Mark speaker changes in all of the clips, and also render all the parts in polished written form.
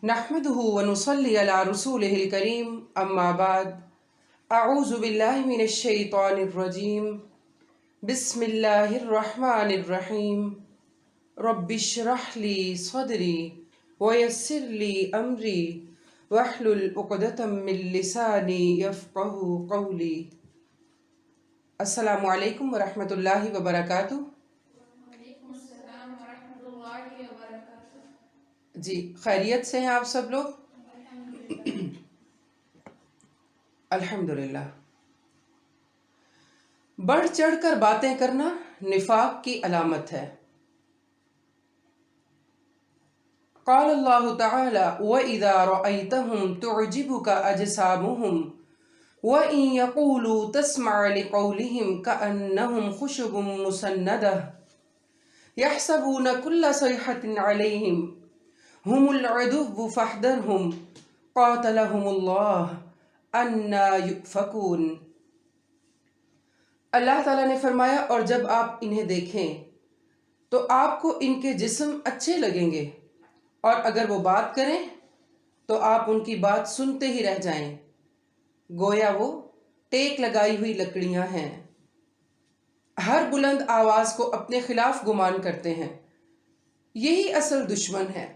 Speaker 1: نحمده ونصلي على رسوله الكريم أما بعد أعوذ بالله من الشيطان الرجيم بسم الله الرحمن الرحيم رب اشرح لي صدري ويسر لي أمري واحلل عقدة من لساني يفقه قولي السلام علیکم ورحمۃ اللہ وبرکاتہ۔
Speaker 2: وعلیکم السلام ورحمۃ اللہ وبرکاتہ۔
Speaker 1: جی خیریت سے ہیں آپ سب لوگ؟
Speaker 2: الحمدللہ۔
Speaker 1: الحمدللہ۔ بڑھ چڑھ کر باتیں کرنا نفاق کی علامت ہے۔ قال اللہ تعالی وَإِذَا رَأَيْتَهُمْ تُعْجِبُكَ أَجْسَامُهُمْ وَإِن يَقُولُوا تَسْمَعْ لِقَوْلِهِمْ كَأَنَّهُمْ خُشُبٌ مُّسَنَّدَةٌ يَحْسَبُونَ كُلَّ صَيْحَةٍ عَلَيْهِمْ هُمُ الْعَدُوُّ فَاحْذَرْهُمْ قَاتَلَهُمُ اللَّهُ أَنَّىٰ يُؤْفَكُونَ۔ اللہ تعالیٰ نے فرمایا اور جب آپ انہیں دیکھیں تو آپ کو ان کے جسم اچھے لگیں گے، اور اگر وہ بات کریں تو آپ ان کی بات سنتے ہی رہ جائیں، گویا وہ ٹیک لگائی ہوئی لکڑیاں ہیں، ہر بلند آواز کو اپنے خلاف گمان کرتے ہیں، یہی اصل دشمن ہے،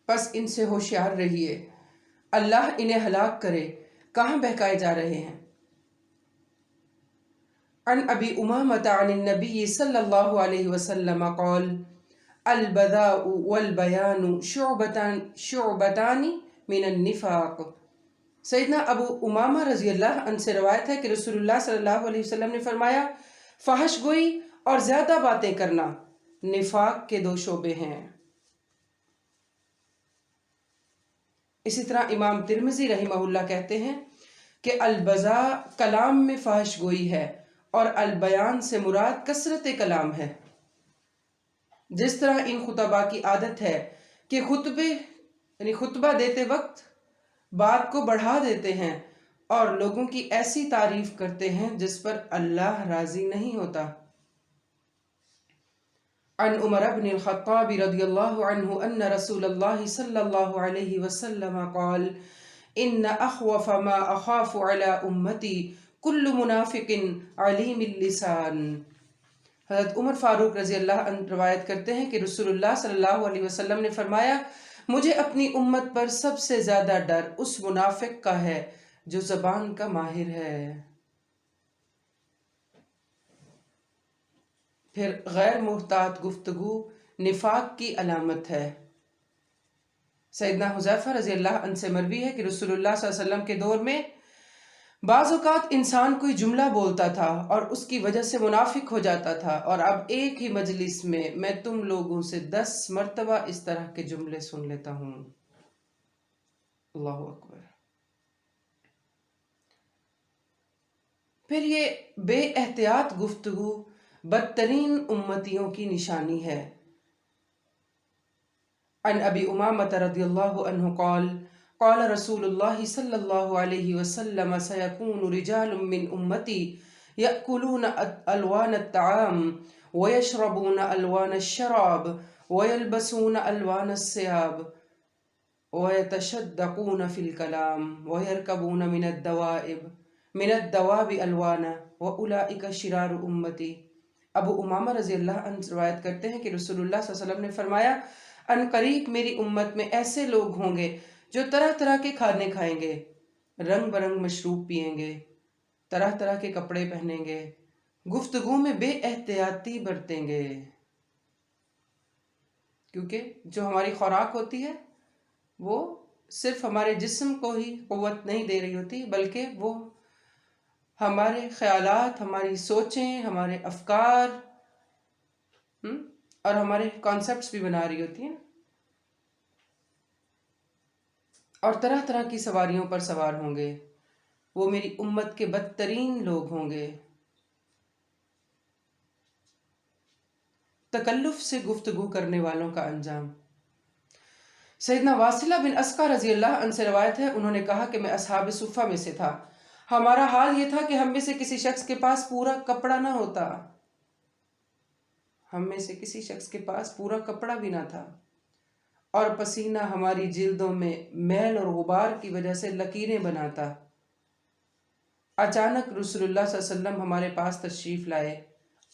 Speaker 1: پس ان سے ہوشیار رہیے، اللہ انہیں ہلاک کرے، کہاں بہکائے جا رہے ہیں۔ عن ابی امامۃ عن النبی صلی اللہ علیہ وسلم قال البذاء والبیان شعبتان من النفاق۔ سیدنا ابو امامہ رضی اللہ عنہ سے روایت ہے کہ رسول اللہ صلی اللہ علیہ وسلم نے فرمایا، فحش گوئی اور زیادہ باتیں کرنا نفاق کے 2 شعبے ہیں۔ اسی طرح امام ترمذی رحمہ اللہ کہتے ہیں کہ البذاء کلام میں فحش گوئی ہے اور البیان سے مراد کثرت کلام ہے۔ جس طرح ان خطباء کی عادت ہے کہ خطبہ دیتے وقت بات کو بڑھا دیتے ہیں اور لوگوں کی ایسی تعریف کرتے ہیں جس پر اللہ راضی نہیں ہوتا۔ عن عمر بن الخطاب رضی اللہ عنہ ان رسول اللہ صلی اللہ علیہ وسلم قال ان اخوف ما اخاف علی امتی کل منافق علیم اللسان۔ حضرت عمر فاروق رضی اللہ عنہ روایت کرتے ہیں کہ رسول اللہ صلی اللہ علیہ وسلم نے فرمایا، مجھے اپنی امت پر سب سے زیادہ ڈر اس منافق کا ہے جو زبان کا ماہر ہے۔ پھر غیر محتاط گفتگو نفاق کی علامت ہے۔ سیدنا حذیفہ رضی اللہ عنہ سے مروی ہے کہ رسول اللہ صلی اللہ علیہ وسلم کے دور میں بعض اوقات انسان کوئی جملہ بولتا تھا اور اس کی وجہ سے منافق ہو جاتا تھا، اور اب ایک ہی مجلس میں تم لوگوں سے 10 مرتبہ اس طرح کے جملے سن لیتا ہوں۔ اللہ اکبر۔ پھر یہ بے احتیاط گفتگو بدترین امتیوں کی نشانی ہے۔ عن ابی امامۃ رضی اللہ عنہ قال قال رسول اللہ صلی اللہ علیہ وسلم سيكون رجال من امتی يأكلون الوان الطعام ويشربون الوان الشراب ويلبسون الوان الثياب ويتشدقون في الكلام ويركبون من الدواب الوانا واولئك شرار امتی۔ ابو امامہ رضی اللہ عنہ روایت کرتے ہیں کہ رسول اللہ صلی اللہ علیہ وسلم نے فرمایا، ان قریب میری امت میں ایسے لوگ ہوں گے جو طرح طرح کے کھانے کھائیں گے، رنگ برنگ مشروب پئیں گے، طرح طرح کے کپڑے پہنیں گے، گفتگو میں بے احتیاطی برتیں گے، کیونکہ جو ہماری خوراک ہوتی ہے وہ صرف ہمارے جسم کو ہی قوت نہیں دے رہی ہوتی، بلکہ وہ ہمارے خیالات، ہماری سوچیں، ہمارے افکار اور ہمارے کانسیپٹس بھی بنا رہی ہوتی ہیں، اور طرح طرح کی سواریوں پر سوار ہوں گے۔ وہ میری امت کے بدترین لوگ ہوں گے۔ تکلف سے گفتگو کرنے والوں کا انجام۔ سیدنا واصلہ بن اسقع رضی اللہ عنہ سے روایت ہے، انہوں نے کہا کہ میں اصحاب صفہ میں سے تھا، ہمارا حال یہ تھا کہ ہم میں سے کسی شخص کے پاس پورا کپڑا نہ ہوتا، ہم میں سے کسی شخص کے پاس پورا کپڑا بھی نہ تھا، اور پسینہ ہماری جلدوں میں میل اور غبار کی وجہ سے لکیریں بناتا۔ اچانک رسول اللہ صلی اللہ علیہ وسلم ہمارے پاس تشریف لائے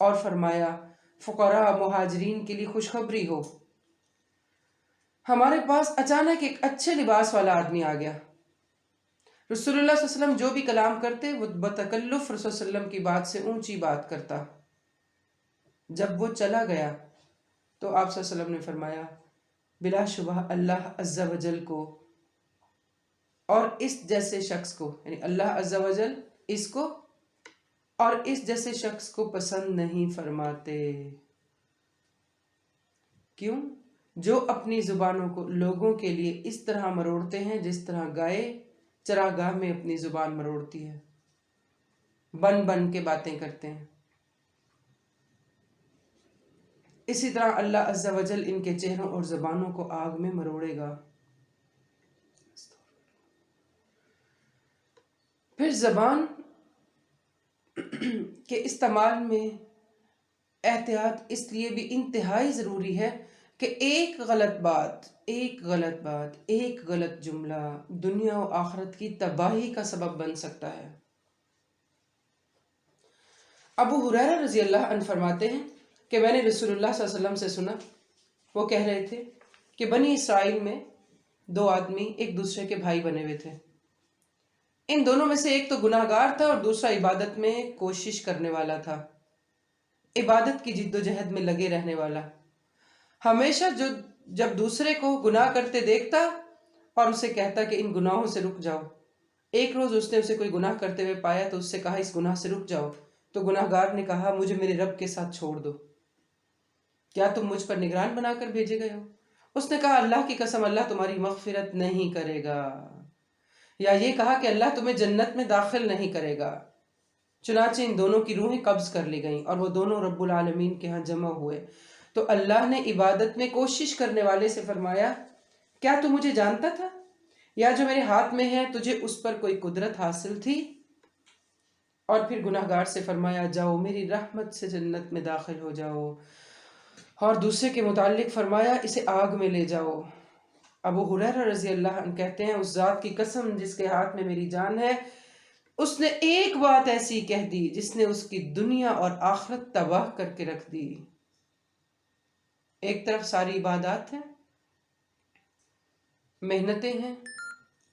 Speaker 1: اور فرمایا، فقراء مہاجرین کے لیے خوشخبری ہو۔ ہمارے پاس اچانک ایک اچھے لباس والا آدمی آ گیا۔ رسول اللہ صلی اللہ علیہ وسلم جو بھی کلام کرتے وہ بتکلف رسول اللہ علیہ وسلم کی بات سے اونچی بات کرتا۔ جب وہ چلا گیا تو آپ صلی اللہ علیہ وسلم نے فرمایا، بلا شبہ اللہ عز و جل کو اور اس جیسے شخص کو، یعنی اللہ عز و جل اس کو اور اس جیسے شخص کو پسند نہیں فرماتے۔ کیوں؟ جو اپنی زبانوں کو لوگوں کے لیے اس طرح مروڑتے ہیں جس طرح گائے چراگاہ میں اپنی زبان مروڑتی ہے، بن بن کے باتیں کرتے ہیں۔ اسی طرح اللہ عز و جل ان کے چہروں اور زبانوں کو آگ میں مروڑے گا۔ پھر زبان کے استعمال میں احتیاط اس لیے بھی انتہائی ضروری ہے کہ ایک غلط بات، ایک غلط جملہ دنیا و آخرت کی تباہی کا سبب بن سکتا ہے۔ ابو ہریرہ رضی اللہ عنہ فرماتے ہیں کہ میں نے رسول اللہ صلی اللہ علیہ وسلم سے سنا، وہ کہہ رہے تھے کہ بنی اسرائیل میں 2 آدمی ایک دوسرے کے بھائی بنے ہوئے تھے۔ ان دونوں میں سے ایک تو گناہ گار تھا اور دوسرا عبادت میں کوشش کرنے والا تھا، عبادت کی جد و جہد میں لگے رہنے والا۔ ہمیشہ جب دوسرے کو گناہ کرتے دیکھتا اور اسے کہتا کہ ان گناہوں سے رک جاؤ۔ ایک روز اس نے اسے کوئی گناہ کرتے ہوئے پایا تو اس سے کہا، اس گناہ سے رک جاؤ۔ تو گناہ گار نے کہا، مجھے میرے رب کے ساتھ چھوڑ دو، کیا تم مجھ پر نگران بنا کر بھیجے گئے ہو؟ اس نے کہا، اللہ کی قسم اللہ تمہاری مغفرت نہیں کرے گا، یا یہ کہا کہ اللہ تمہیں جنت میں داخل نہیں کرے گا۔ چنانچہ ان دونوں کی روحیں قبض کر لی گئیں اور وہ دونوں رب العالمین کے ہاں جمع ہوئے۔ تو اللہ نے عبادت میں کوشش کرنے والے سے فرمایا، کیا تو مجھے جانتا تھا، یا جو میرے ہاتھ میں ہے تجھے اس پر کوئی قدرت حاصل تھی؟ اور پھر گناہ گار سے فرمایا، جاؤ میری رحمت سے جنت میں داخل ہو جاؤ۔ اور دوسرے کے متعلق فرمایا، اسے آگ میں لے جاؤ۔ ابو ہریرہ رضی اللہ عنہ کہتے ہیں، اس ذات کی قسم جس کے ہاتھ میں میری جان ہے، اس نے ایک بات ایسی کہہ دی جس نے اس کی دنیا اور آخرت تباہ کر کے رکھ دی۔ ایک طرف ساری عبادات ہیں، محنتیں ہیں،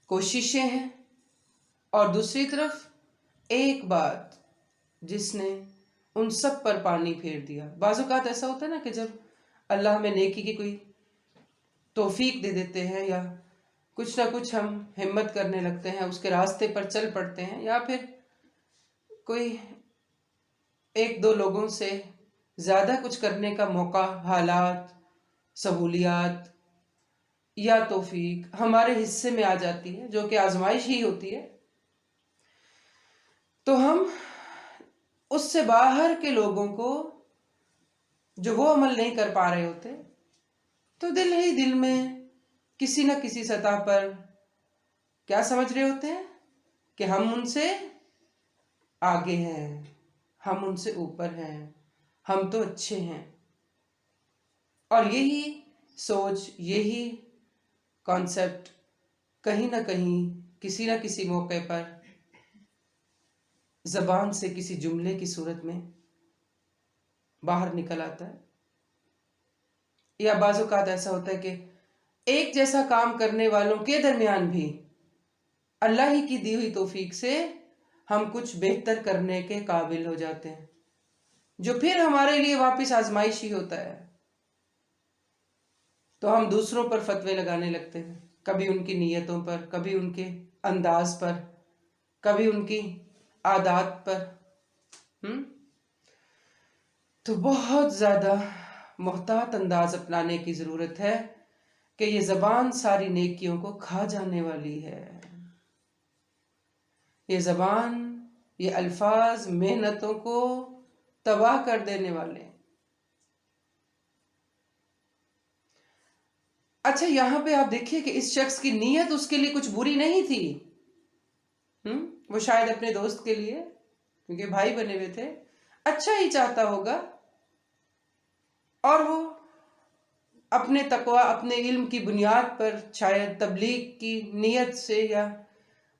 Speaker 1: کوششیں ہیں، اور دوسری طرف ایک بات جس نے ان سب پر پانی پھیر دیا۔ بعض اوقات ایسا ہوتا ہے نا کہ جب اللہ ہمیں نیکی کی کوئی توفیق دے دیتے ہیں یا کچھ نہ کچھ ہم ہمت کرنے لگتے ہیں، اس کے راستے پر چل پڑتے ہیں، یا پھر کوئی 1-2 لوگوں سے زیادہ کچھ کرنے کا موقع، حالات، سہولیات یا توفیق ہمارے حصے میں آ جاتی ہے، جو کہ آزمائش ہی ہوتی ہے، تو ہم اس سے باہر کے لوگوں کو جو وہ عمل نہیں کر پا رہے ہوتے تو دل ہی دل میں کسی نہ کسی سطح پر کیا سمجھ رہے ہوتے ہیں کہ ہم ان سے آگے ہیں، ہم ان سے اوپر ہیں، ہم تو اچھے ہیں۔ اور یہی سوچ، یہی کانسیپٹ کہیں نہ کہیں کسی نہ کسی موقع پر زبان سے کسی جملے کی صورت میں باہر نکل آتا ہے، یا بعض اوقات ایسا ہوتا ہے کہ ایک جیسا کام کرنے والوں کے درمیان بھی اللہ ہی کی دی ہوئی توفیق سے ہم کچھ بہتر کرنے کے قابل ہو جاتے ہیں، جو پھر ہمارے لیے واپس آزمائش ہی ہوتا ہے۔ تو ہم دوسروں پر فتوے لگانے لگتے ہیں، کبھی ان کی نیتوں پر، کبھی ان کے انداز پر، کبھی ان کی عادات پر۔ تو بہت زیادہ محتاط انداز اپنانے کی ضرورت ہے کہ یہ زبان ساری نیکیوں کو کھا جانے والی ہے۔ یہ زبان، یہ الفاظ محنتوں کو تباہ کر دینے والے۔ اچھا، یہاں پہ آپ دیکھیے کہ اس شخص کی نیت اس کے لیے کچھ بری نہیں تھی، وہ شاید اپنے دوست کے لیے، کیونکہ بھائی بنے ہوئے تھے، اچھا ہی چاہتا ہوگا، اور وہ اپنے تقوی اپنے علم کی بنیاد پر شاید تبلیغ کی نیت سے یا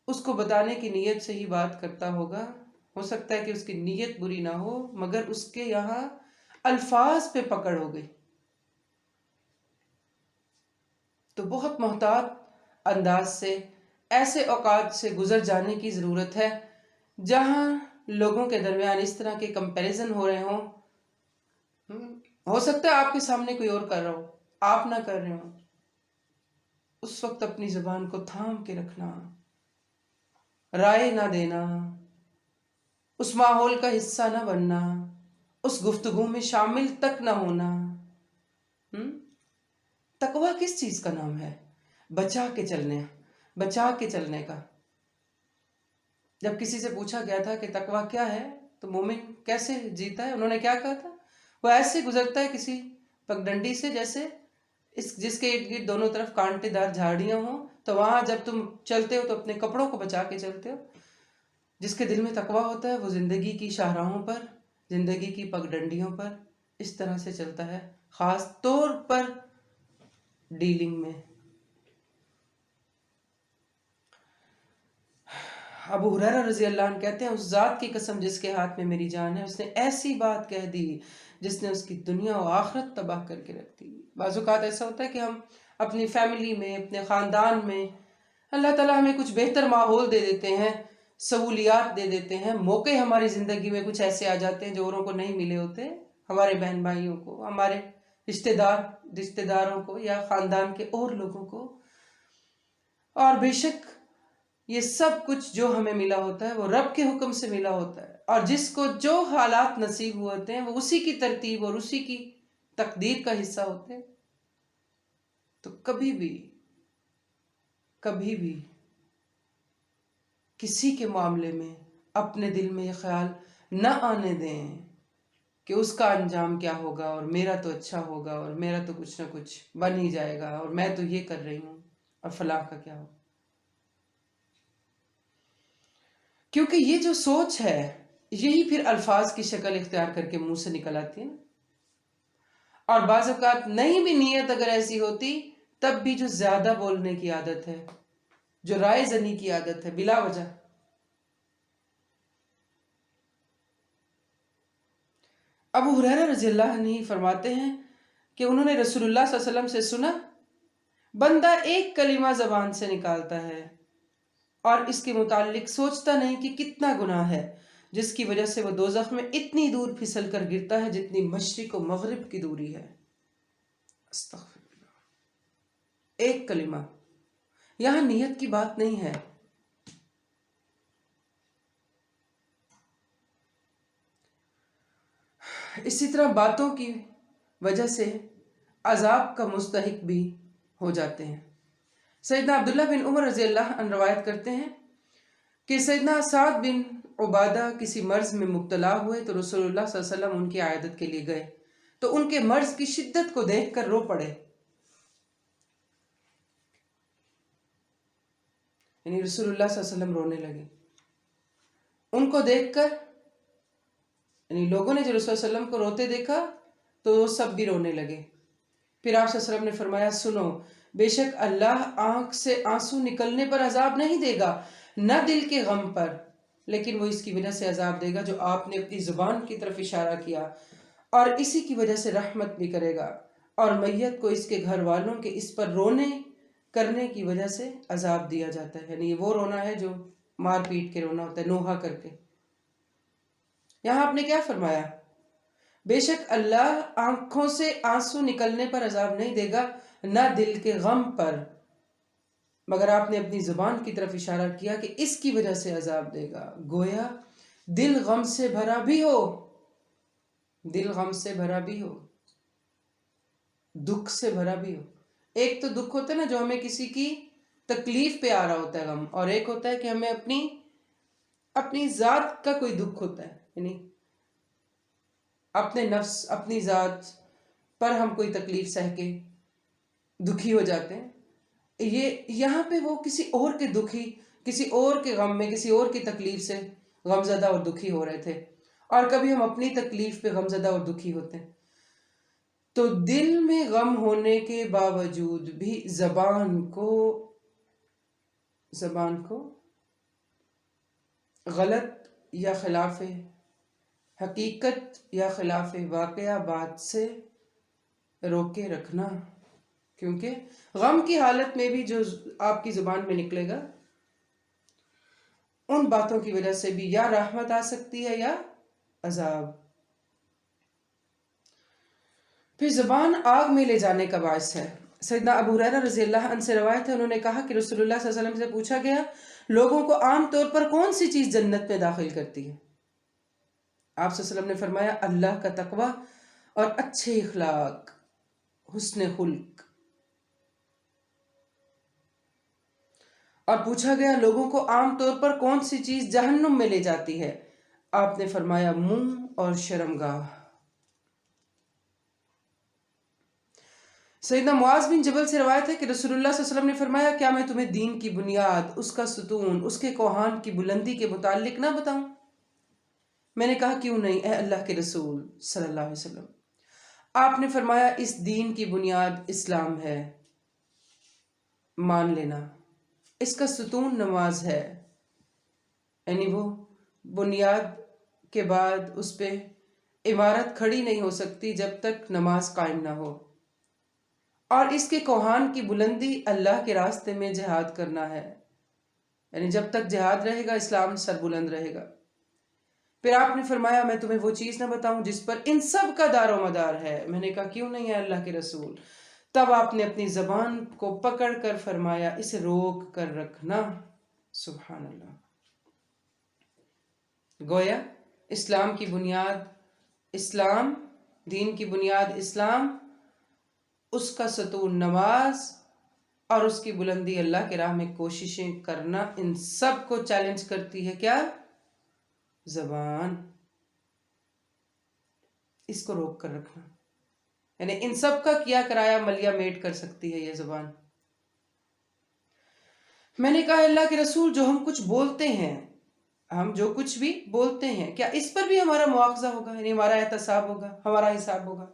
Speaker 1: اس کو بتانے کی نیت سے ہی بات کرتا ہوگا. ہو سکتا ہے کہ اس کی نیت بری نہ ہو مگر اس کے یہاں الفاظ پہ پکڑ ہو گئی. تو بہت محتاط انداز سے ایسے اوقات سے گزر جانے کی ضرورت ہے جہاں لوگوں کے درمیان اس طرح کے کمپیریزن ہو رہے ہوں. ہو سکتا ہے آپ کے سامنے کوئی اور کر رہا ہو، آپ نہ کر رہے ہو. اس وقت اپنی زبان کو تھام کے رکھنا، رائے نہ دینا، اس ماحول کا حصہ نہ بننا، اس گفتگو میں شامل تک نہ ہونا. تقوی کس چیز کا نام ہے؟ بچا کے چلنے کا. جب کسی سے پوچھا گیا تھا کہ تقوی کیا ہے تو مومن کیسے جیتا ہے، انہوں نے کیا کہا تھا؟ وہ ایسے گزرتا ہے کسی پگڈنڈی سے جیسے جس کے ارد گرد دونوں طرف کانٹے دار جھاڑیاں ہوں، تو وہاں جب تم چلتے ہو تو اپنے کپڑوں کو بچا کے چلتے ہو. جس کے دل میں تقوی ہوتا ہے وہ زندگی کی شاہراہوں پر، زندگی کی پگڈنڈیوں پر اس طرح سے چلتا ہے، خاص طور پر ڈیلنگ میں. ابو ہریرہ رضی اللہ عنہ کہتے ہیں اس ذات کی قسم جس کے ہاتھ میں میری جان ہے، اس نے ایسی بات کہہ دی جس نے اس کی دنیا و آخرت تباہ کر کے رکھ دی. بعض اوقات ایسا ہوتا ہے کہ ہم اپنی فیملی میں، اپنے خاندان میں اللہ تعالیٰ ہمیں کچھ بہتر ماحول دے دیتے ہیں، سہولیات دے دیتے ہیں، موقع ہماری زندگی میں کچھ ایسے آ جاتے ہیں جو اوروں کو نہیں ملے ہوتے، ہمارے بہن بھائیوں کو، ہمارے رشتہ داروں کو یا خاندان کے اور لوگوں کو. اور بے شک یہ سب کچھ جو ہمیں ملا ہوتا ہے وہ رب کے حکم سے ملا ہوتا ہے، اور جس کو جو حالات نصیب ہوئے ہوتے ہیں وہ اسی کی ترتیب اور اسی کی تقدیر کا حصہ ہوتے ہیں. تو کبھی بھی کسی کے معاملے میں اپنے دل میں یہ خیال نہ آنے دیں کہ اس کا انجام کیا ہوگا اور میرا تو اچھا ہوگا اور میرا تو کچھ نہ کچھ بن ہی جائے گا اور میں تو یہ کر رہی ہوں اور فلاں کا کیا ہوگا. کیونکہ یہ جو سوچ ہے یہی پھر الفاظ کی شکل اختیار کر کے منہ سے نکل آتی ہے نا. اور بعض اوقات نہیں بھی نیت اگر ایسی ہوتی تب بھی جو زیادہ بولنے کی عادت ہے، جو رائے زنی کی عادت ہے بلا وجہ. ابو ہریرہ رضی اللہ عنہ فرماتے ہیں کہ انہوں نے رسول اللہ صلی اللہ علیہ وسلم سے سنا، بندہ ایک کلمہ زبان سے نکالتا ہے اور اس کے متعلق سوچتا نہیں کہ کتنا گناہ ہے، جس کی وجہ سے وہ دوزخ میں اتنی دور پھسل کر گرتا ہے جتنی مشرق و مغرب کی دوری ہے. استغفر اللہ. ایک کلمہ، یہاں نیت کی بات نہیں ہے. اسی طرح باتوں کی وجہ سے عذاب کا مستحق بھی ہو جاتے ہیں. سیدنا عبداللہ بن عمر رضی اللہ عنہ روایت کرتے ہیں کہ سیدنا سعد بن عبادہ کسی مرض میں مبتلا ہوئے تو رسول اللہ صلی اللہ علیہ وسلم ان کی عیادت کے لیے گئے تو ان کے مرض کی شدت کو دیکھ کر رو پڑے. یعنی رسول اللہ صلی اللہ علیہ وسلم رونے لگے ان کو دیکھ کر. یعنی لوگوں نے جو رسول اللہ علیہ وسلم کو روتے دیکھا تو وہ سب بھی رونے لگے. پھر آپ صلی اللہ علیہ وسلم نے فرمایا سنو، بے شک اللہ آنکھ سے آنسو نکلنے پر عذاب نہیں دے گا، نہ دل کے غم پر، لیکن وہ اس کی وجہ سے عذاب دے گا جو آپ نے اپنی زبان کی طرف اشارہ کیا، اور اسی کی وجہ سے رحمت بھی کرے گا، اور میت کو اس کے گھر والوں کے اس پر رونے کرنے کی وجہ سے عذاب دیا جاتا ہے. یعنی وہ رونا ہے جو مار پیٹ کے رونا ہوتا ہے، نوحہ کر کے. یہاں آپ نے کیا فرمایا؟ بے شک اللہ آنکھوں سے آنسو نکلنے پر عذاب نہیں دے گا، نہ دل کے غم پر، مگر آپ نے اپنی زبان کی طرف اشارہ کیا کہ اس کی وجہ سے عذاب دے گا. گویا دل غم سے بھرا بھی ہو، دل غم سے بھرا بھی ہو، دکھ سے بھرا بھی ہو. ایک تو دکھ ہوتا ہے نا جو ہمیں کسی کی تکلیف پہ آ رہا ہوتا ہے غم، اور ایک ہوتا ہے کہ ہمیں اپنی ذات کا کوئی دکھ ہوتا ہے، یعنی اپنے نفس اپنی ذات پر ہم کوئی تکلیف سہ کے دکھی ہو جاتے ہیں. یہاں پہ وہ کسی اور کے دکھی، کسی اور کے غم میں، کسی اور کی تکلیف سے غمزدہ اور دکھی ہو رہے تھے، اور کبھی ہم اپنی تکلیف پہ غمزدہ اور دکھی ہوتے ہیں. تو دل میں غم ہونے کے باوجود بھی زبان کو غلط یا خلاف حقیقت یا خلاف واقعہ بات سے روکے رکھنا، کیونکہ غم کی حالت میں بھی جو آپ کی زبان میں نکلے گا ان باتوں کی وجہ سے بھی یا رحمت آ سکتی ہے یا عذاب۔ پھر زبان آگ میں لے جانے کا باعث ہے۔ سیدنا ابو ہریرہ رضی اللہ عنہ سے روایت ہے، انہوں نے کہا کہ رسول اللہ صلی اللہ علیہ وسلم سے پوچھا گیا، لوگوں کو عام طور پر کون سی چیز جنت میں داخل کرتی ہے؟ آپ صلی اللہ علیہ وسلم نے فرمایا، اللہ کا تقوی اور اچھے اخلاق، حسن خلق۔ اور پوچھا گیا، لوگوں کو عام طور پر کون سی چیز جہنم میں لے جاتی ہے؟ آپ نے فرمایا، منہ اور شرمگاہ۔ سیدنا معاذ بن جبل سے روایت ہے کہ رسول اللہ صلی اللہ علیہ وسلم نے فرمایا، کیا میں تمہیں دین کی بنیاد، اس کا ستون، اس کے کوہان کی بلندی کے متعلق نہ بتاؤں؟ میں نے کہا، کیوں نہیں اے اللہ کے رسول صلی اللہ علیہ وسلم؟ آپ نے فرمایا، اس دین کی بنیاد اسلام ہے، مان لینا۔ اس کا ستون نماز ہے، یعنی وہ بنیاد کے بعد اس پہ عمارت کھڑی نہیں ہو سکتی جب تک نماز قائم نہ ہو۔ اور اس کے کوہان کی بلندی اللہ کے راستے میں جہاد کرنا ہے، یعنی جب تک جہاد رہے گا اسلام سر بلند رہے گا۔ پھر آپ نے فرمایا، میں تمہیں وہ چیز نہ بتاؤں جس پر ان سب کا دار و مدار ہے؟ میں نے کہا، کیوں نہیں ہے اللہ کے رسول؟ تب آپ نے اپنی زبان کو پکڑ کر فرمایا، اسے روک کر رکھنا۔ سبحان اللہ۔ گویا اسلام کی بنیاد اسلام، دین کی بنیاد اسلام، اس کا ستون نماز اور اس کی بلندی اللہ کے راہ میں کوششیں کرنا، ان سب کو چیلنج کرتی ہے کیا؟ زبان۔ اس کو روک کر رکھنا، یعنی ان سب کا کیا کرایا ملیا میٹ کر سکتی ہے یہ زبان۔ میں نے کہا، اللہ کے رسول، جو ہم کچھ بولتے ہیں، ہم جو کچھ بھی بولتے ہیں، کیا اس پر بھی ہمارا مواخذہ ہوگا، یعنی ہمارا احتساب ہوگا، ہمارا حساب ہوگا؟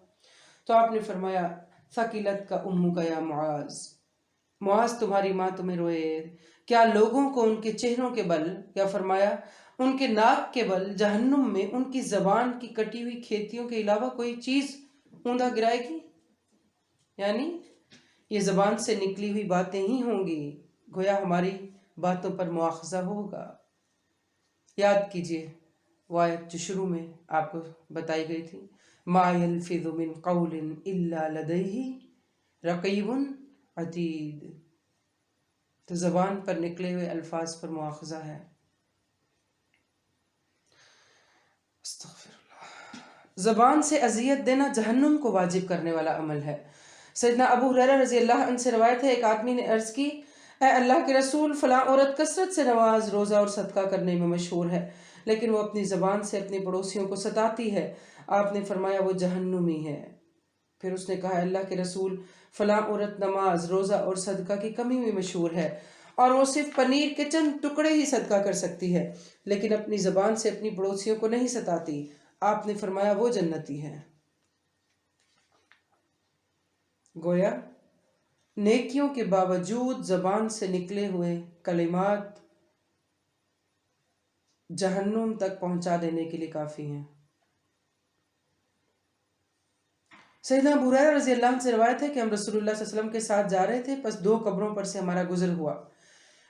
Speaker 1: تو آپ نے فرمایا، ثقلت کا امک یا معاذ، معاذ تمہاری ماں تمہیں روئے۔ کیا لوگوں کو ان کے چہروں کے بل، یا فرمایا ان کے ناک کے بل، جہنم میں ان کی زبان کی کٹی ہوئی کھیتیوں کے علاوہ کوئی چیز اوندا گرائے گی؟ یعنی یہ زبان سے نکلی ہوئی باتیں ہی ہوں گی، گویا ہماری باتوں پر مواخذہ ہوگا۔ یاد کیجئے وہ آیت جو شروع میں آپ کو بتائی گئی تھی، ما یلفظ من قول الا لدیہ رقیب عتید۔ تو زبان پر نکلے ہوئے الفاظ پر مواخذہ ہے۔ استغفر اللہ۔ زبان سے اذیت دینا جہنم کو واجب کرنے والا عمل ہے۔ سیدنا ابو ہریرہ رضی اللہ عنہ سے روایت ہے، ایک آدمی نے عرض کی، اے اللہ کے رسول، فلاں عورت کثرت سے نماز، روزہ اور صدقہ کرنے میں مشہور ہے، لیکن وہ اپنی زبان سے اپنے پڑوسیوں کو ستاتی ہے۔ آپ نے فرمایا، وہ جہنمی ہے۔ پھر اس نے کہا، اللہ کے رسول، فلاں عورت نماز، روزہ اور صدقہ کی کمی میں مشہور ہے، اور وہ صرف پنیر کے چند ٹکڑے ہی صدقہ کر سکتی ہے، لیکن اپنی زبان سے اپنی پڑوسیوں کو نہیں ستاتی۔ آپ نے فرمایا، وہ جنتی ہے۔ گویا نیکیوں کے باوجود زبان سے نکلے ہوئے کلمات جہنم تک پہنچا دینے کے لیے کافی ہیں۔ سیدنا ابو ہریرہ رضی اللہ عنہ سے روایت ہے کہ ہم رسول اللہ صلی اللہ علیہ وسلم کے ساتھ جا رہے تھے، پس 2 قبروں پر سے ہمارا گزر ہوا۔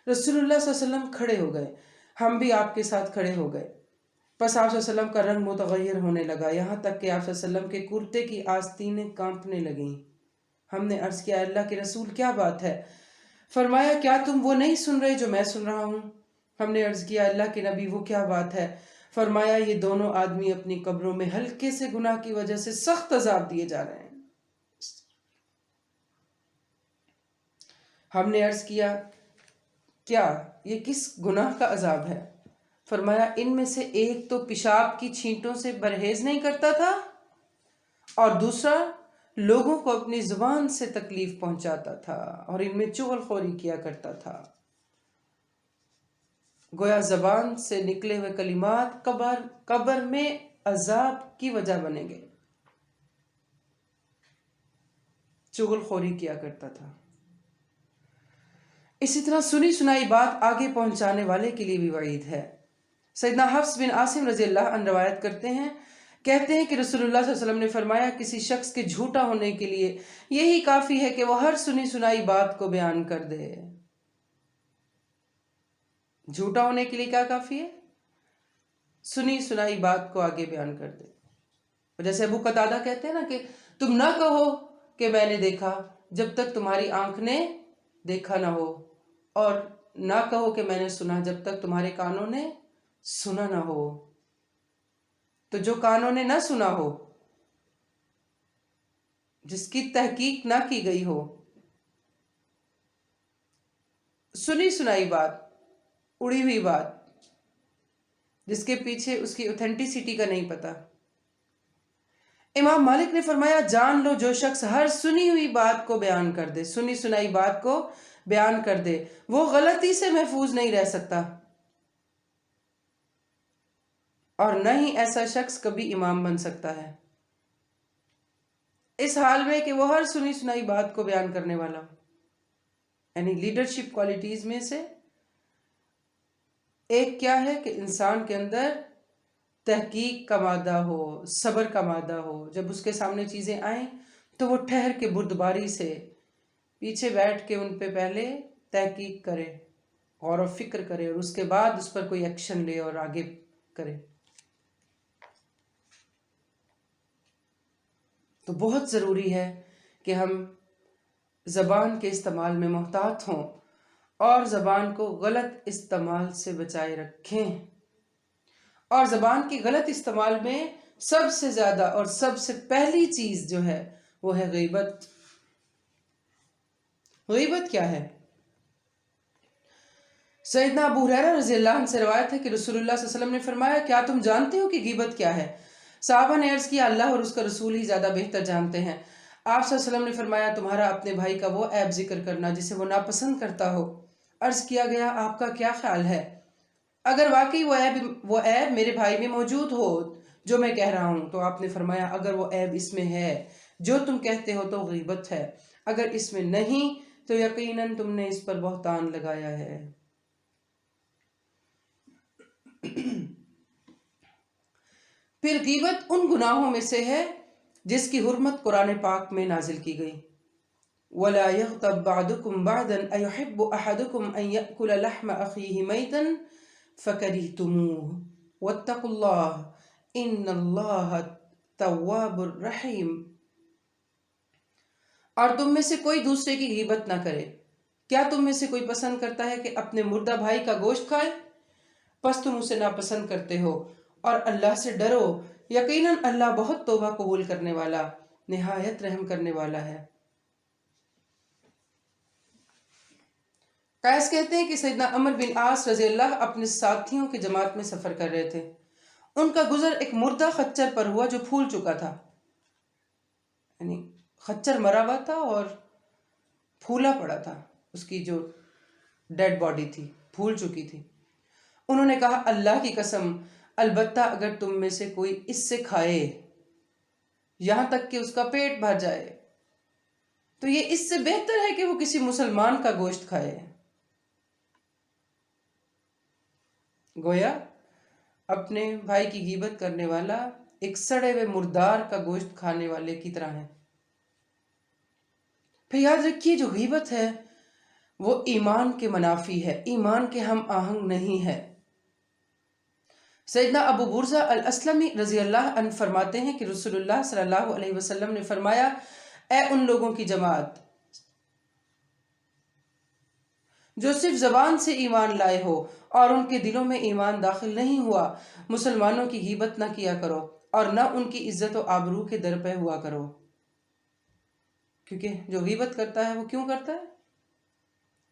Speaker 1: رسول اللہ صلی اللہ علیہ وسلم کھڑے ہو گئے، ہم بھی آپ کے ساتھ کھڑے ہو گئے، پس آپ صلی اللہ علیہ وسلم کا رنگ متغیر ہونے لگا، یہاں تک کہ آپ صلی اللہ علیہ وسلم کے کرتے کی آستینیں کانپنے لگیں۔ ہم نے عرض کیا، اللہ کے رسول، کیا بات ہے؟ فرمایا، کیا تم وہ نہیں سن رہے جو میں سن رہا ہوں؟ ہم نے عرض کیا، اللہ کے نبی، وہ کیا بات ہے؟ فرمایا، یہ دونوں آدمی اپنی قبروں میں ہلکے سے گناہ کی وجہ سے سخت عذاب دیے جا رہے ہیں۔ ہم نے عرض کیا، کیا یہ کس گناہ کا عذاب ہے؟ فرمایا، ان میں سے ایک تو پیشاب کی چھینٹوں سے پرہیز نہیں کرتا تھا، اور دوسرا لوگوں کو اپنی زبان سے تکلیف پہنچاتا تھا، اور ان میں چغل خوری کیا کرتا تھا۔ گویا زبان سے نکلے ہوئے کلمات قبر میں عذاب کی وجہ بنیں گے۔ چغل خوری کیا کرتا تھا۔ اسی طرح سنی سنائی بات آگے پہنچانے والے کے لیے بھی وعید ہے۔ سیدنا حفص بن عاصم رضی اللہ عنہ روایت کرتے ہیں کہ رسول اللہ صلی اللہ علیہ وسلم نے فرمایا کسی شخص کے جھوٹا ہونے کے لیے یہی کافی ہے کہ وہ ہر سنی سنائی بات کو بیان کر دے۔ جھوٹا ہونے کے لیے کیا کافی ہے؟ سنی سنائی بات کو آگے بیان کر دے۔ جیسے ابو قتادہ کہتے ہیں نا کہ تم نہ کہو کہ میں نے دیکھا جب تک تمہاری آنکھ نے دیکھا نہ ہو، اور نہ کہو کہ میں نے سنا جب تک تمہارے کانوں نے سنا نہ ہو۔ تو جو کانوں نے نہ سنا ہو، جس کی تحقیق نہ کی گئی ہو، سنی سنائی بات، اڑی ہوئی بات، جس کے پیچھے اس کی اوتھینٹسٹی کا نہیں پتا۔ امام مالک نے فرمایا جان لو جو شخص ہر سنی ہوئی بات کو بیان کر دے، سنی سنائی بات کو بیان کر دے، وہ غلطی سے محفوظ نہیں رہ سکتا، اور نہ ہی ایسا شخص کبھی امام بن سکتا ہے، اس حال میں کہ وہ ہر سنی سنائی بات کو بیان کرنے والا ہو۔ یعنی لیڈرشپ کوالٹیز میں سے ایک کیا ہے کہ انسان کے اندر تحقیق کا مادہ ہو، صبر کا مادہ ہو، جب اس کے سامنے چیزیں آئیں تو وہ ٹھہر کے بردباری سے پیچھے بیٹھ کے ان پہ پہلے تحقیق کرے، غور و فکر کرے، اور اس کے بعد اس پر کوئی ایکشن لے اور آگے کرے۔ تو بہت ضروری ہے کہ ہم زبان کے استعمال میں محتاط ہوں اور زبان کو غلط استعمال سے بچائے رکھیں۔ اور زبان کی غلط استعمال میں سب سے زیادہ اور سب سے پہلی چیز جو ہے وہ ہے غیبت۔ غیبت کیا ہے؟ سیدنا ابو ہریرہ رضی اللہ عنہ سے روایت ہے کہ رسول اللہ صلی اللہ علیہ وسلم نے فرمایا کیا تم جانتے ہو کہ غیبت کیا ہے؟ صحابہ نے عرض کیا اللہ اور اس کا رسول ہی زیادہ بہتر جانتے ہیں۔ آپ صلی اللہ علیہ وسلم نے فرمایا تمہارا اپنے بھائی کا وہ عیب ذکر کرنا جسے وہ ناپسند کرتا ہو۔ عرض کیا گیا آپ کا کیا خیال ہے؟ اگر واقعی وہ عیب میرے بھائی میں موجود ہو جو میں کہہ رہا ہوں، تو آپ نے فرمایا اگر وہ عیب اس میں ہے جو تم کہتے ہو تو غیبت ہے، اگر اس میں نہیں تو یقیناً تم نے اس پر بہتان لگایا ہے۔ پھر غیبت ان گناہوں میں سے ہے جس کی حرمت قرآن پاک میں نازل کی گئی۔ وَلَا يَغْتَبْ بَعْضُكُمْ بَعْضًا أَيُحِبُّ أَحَدُكُمْ أَن يَأْكُلَ لَحْمَ أَخِيهِ مَيْتًا فَكَرِهْتُمُوهُ وَاتَّقُوا اللَّهَ إِنَّ اللَّهَ تَوَّابٌ رَحِيمٌ۔ اور تم میں سے کوئی دوسرے کی غیبت نہ کرے۔ کیا تم میں سے کوئی پسند کرتا ہے کہ اپنے مردہ بھائی کا گوشت کھائے؟ پس تم اسے ناپسند کرتے ہو، اور اللہ سے ڈرو، یقیناً اللہ بہت توبہ قبول کرنے والا، نہایت رحم کرنے والا ہے۔ قیس کہتے ہیں کہ سیدنا عمر بن عاص رضی اللہ اپنے ساتھیوں کی جماعت میں سفر کر رہے تھے۔ ان کا گزر ایک مردہ خچر پر ہوا جو پھول چکا تھا، یعنی خچر مرا ہوا تھا اور پھولا پڑا تھا، اس کی جو ڈیڈ باڈی تھی پھول چکی تھی۔ انہوں نے کہا اللہ کی قسم البتہ اگر تم میں سے کوئی اس سے کھائے یہاں تک کہ اس کا پیٹ بھر جائے تو یہ اس سے بہتر ہے کہ وہ کسی مسلمان کا گوشت کھائے۔ گویا اپنے بھائی کی غیبت کرنے والا ایک سڑے ہوئے مردار کا گوشت کھانے والے کی طرح ہے۔ پھر یاد رکھیے جو غیبت ہے وہ ایمان کے منافی ہے، ایمان کے ہم آہنگ نہیں ہے۔ سیدنا ابو برزہ الاسلمی رضی اللہ عنہ فرماتے ہیں کہ رسول اللہ صلی اللہ علیہ وسلم نے فرمایا اے ان لوگوں کی جماعت جو صرف زبان سے ایمان لائے ہو اور ان کے دلوں میں ایمان داخل نہیں ہوا، مسلمانوں کی غیبت نہ کیا کرو اور نہ ان کی عزت و آبرو کے درپے ہوا کرو۔ کیونکہ جو غیبت کرتا ہے وہ کیوں کرتا ہے؟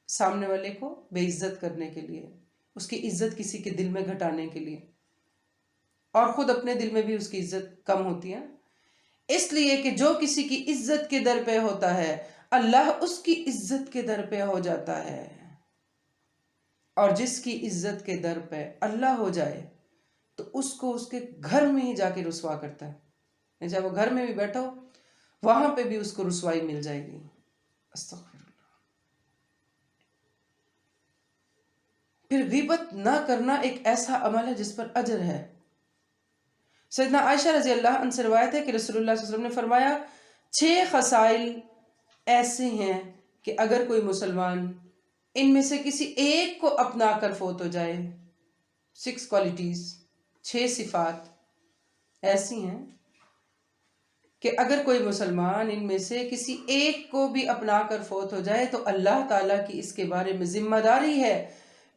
Speaker 1: سامنے والے کو بے عزت کرنے کے لیے، اس کی عزت کسی کے دل میں گھٹانے کے لیے، اور خود اپنے دل میں بھی اس کی عزت کم ہوتی ہے۔ اس لیے کہ جو کسی کی عزت کے در پہ ہوتا ہے اللہ اس کی عزت کے در پہ ہو جاتا ہے، اور جس کی عزت کے در پہ اللہ ہو جائے تو اس کو اس کے گھر میں ہی جا کے رسوا کرتا ہے۔ چاہے وہ گھر میں بھی بیٹھا ہو وہاں پہ بھی اس کو رسوائی مل جائے گی. استغفر اللہ. پھر غیبت نہ کرنا ایک ایسا عمل ہے جس پر اجر ہے. سیدنا عائشہ رضی اللہ عنہ سے روایت ہے کہ رسول اللہ صلی اللہ علیہ وسلم نے فرمایا 6 خصائل ایسے ہیں کہ اگر کوئی مسلمان ان میں سے کسی ایک کو اپنا کر فوت ہو جائے، 6 کوالٹیز، 6 صفات ایسی ہیں کہ اگر کوئی مسلمان ان میں سے کسی ایک کو بھی اپنا کر فوت ہو جائے تو اللہ تعالیٰ کی اس کے بارے میں ذمہ داری ہے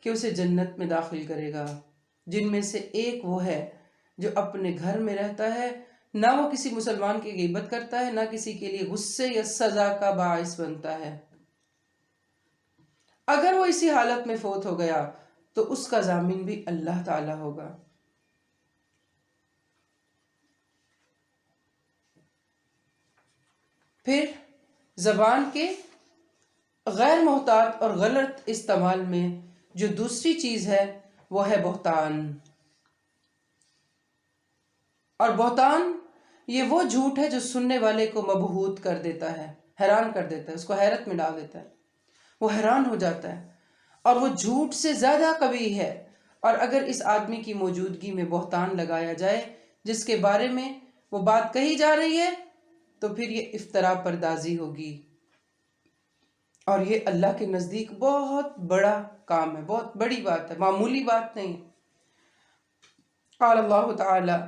Speaker 1: کہ اسے جنت میں داخل کرے گا. جن میں سے ایک وہ ہے جو اپنے گھر میں رہتا ہے، نہ وہ کسی مسلمان کی غیبت کرتا ہے، نہ کسی کے لیے غصے یا سزا کا باعث بنتا ہے. اگر وہ اسی حالت میں فوت ہو گیا تو اس کا ضامن بھی اللہ تعالیٰ ہوگا. پھر زبان کے غیر محتاط اور غلط استعمال میں جو دوسری چیز ہے وہ ہے بہتان. اور بہتان یہ وہ جھوٹ ہے جو سننے والے کو مبہوت کر دیتا ہے، حیران کر دیتا ہے، اس کو حیرت میں ڈال دیتا ہے، وہ حیران ہو جاتا ہے اور وہ جھوٹ سے زیادہ قبیح ہے. اور اگر اس آدمی کی موجودگی میں بہتان لگایا جائے جس کے بارے میں وہ بات کہی جا رہی ہے تو پھر یہ افتراء پردازی ہوگی، اور یہ اللہ کے نزدیک بہت بڑا کام ہے، بہت بڑی بات ہے، معمولی بات نہیں. قال اللہ تعالی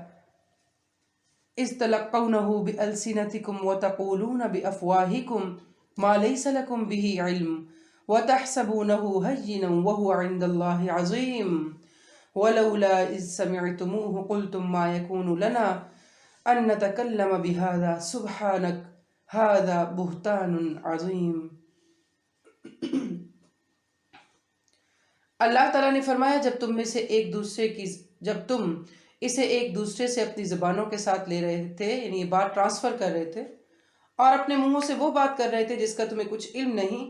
Speaker 1: اذ تلقونه بألسنتكم وتقولون بأفواهكم ما ليس لكم به علم وتحسبونه هينا وهو عند الله عظيم ولولا إذ سمعتموه قلتم ما يكون لنا أن نتكلم بهذا سبحانك هذا بهتان عظيم. اللہ تعالیٰ نے فرمایا جب تم اسے ایک دوسرے سے اپنی زبانوں کے ساتھ لے رہے تھے، یعنی یہ بات ٹرانسفر کر رہے تھے اور اپنے منہوں سے وہ بات کر رہے تھے جس کا تمہیں کچھ علم نہیں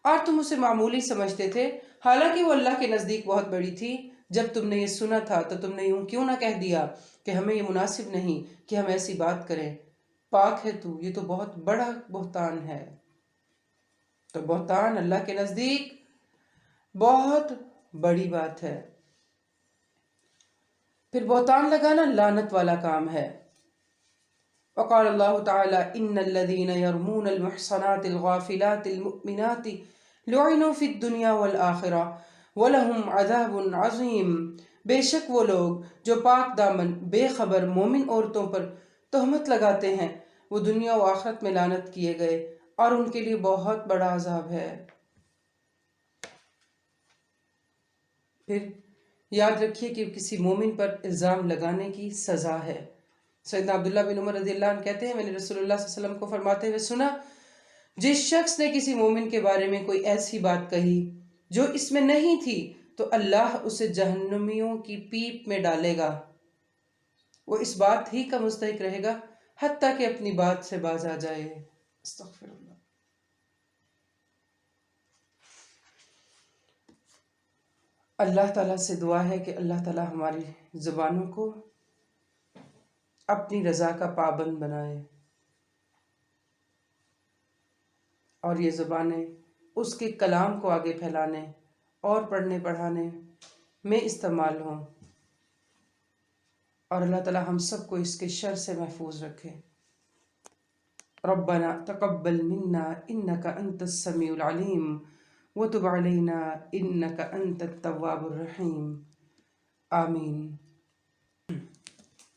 Speaker 1: اور تم اسے معمولی سمجھتے تھے، حالانکہ وہ اللہ کے نزدیک بہت بڑی تھی. جب تم نے یہ سنا تھا تو تم نے یوں کیوں نہ کہہ دیا کہ ہمیں یہ مناسب نہیں کہ ہم ایسی بات کریں، پاک ہے تو، یہ تو بہت بڑا بہتان ہے. تو بہتان اللہ کے نزدیک بہت بڑی بات ہے. پھر بہتان لگانا لعنت والا کام ہے. وقال اللہ تعالی ان الذین یرمون المحصنات الغافلات المؤمنات لعنوا فی الدنیا والآخرہ ولہم عذاب عظیم. بے شک وہ لوگ جو پاک دامن بے خبر مومن عورتوں پر تہمت لگاتے ہیں وہ دنیا و آخرت میں لعنت کیے گئے اور ان کے لیے بہت بڑا عذاب ہے. پھر یاد رکھیے کہ کسی مومن پر الزام لگانے کی سزا ہے. سیدنا عبداللہ بن عمر رضی اللہ عنہ کہتے ہیں میں نے رسول اللہ صلی اللہ علیہ وسلم کو فرماتے ہوئے سنا جس شخص نے کسی مومن کے بارے میں کوئی ایسی بات کہی جو اس میں نہیں تھی تو اللہ اسے جہنمیوں کی پیپ میں ڈالے گا. وہ اس بات ہی کا مستحق رہے گا حتیٰ کہ اپنی بات سے باز آ جائے. استغفر اللہ. اللہ تعالیٰ سے دعا ہے کہ اللہ تعالیٰ ہماری زبانوں کو اپنی رضا کا پابند بنائے اور یہ زبانیں اس کے کلام کو آگے پھیلانے اور پڑھنے پڑھانے میں استعمال ہوں، اور اللہ تعالیٰ ہم سب کو اس کے شر سے محفوظ رکھے. ربنا تقبل منا انك انت السميع العليم وتب علينا انك انت التواب الرحيم. آمین.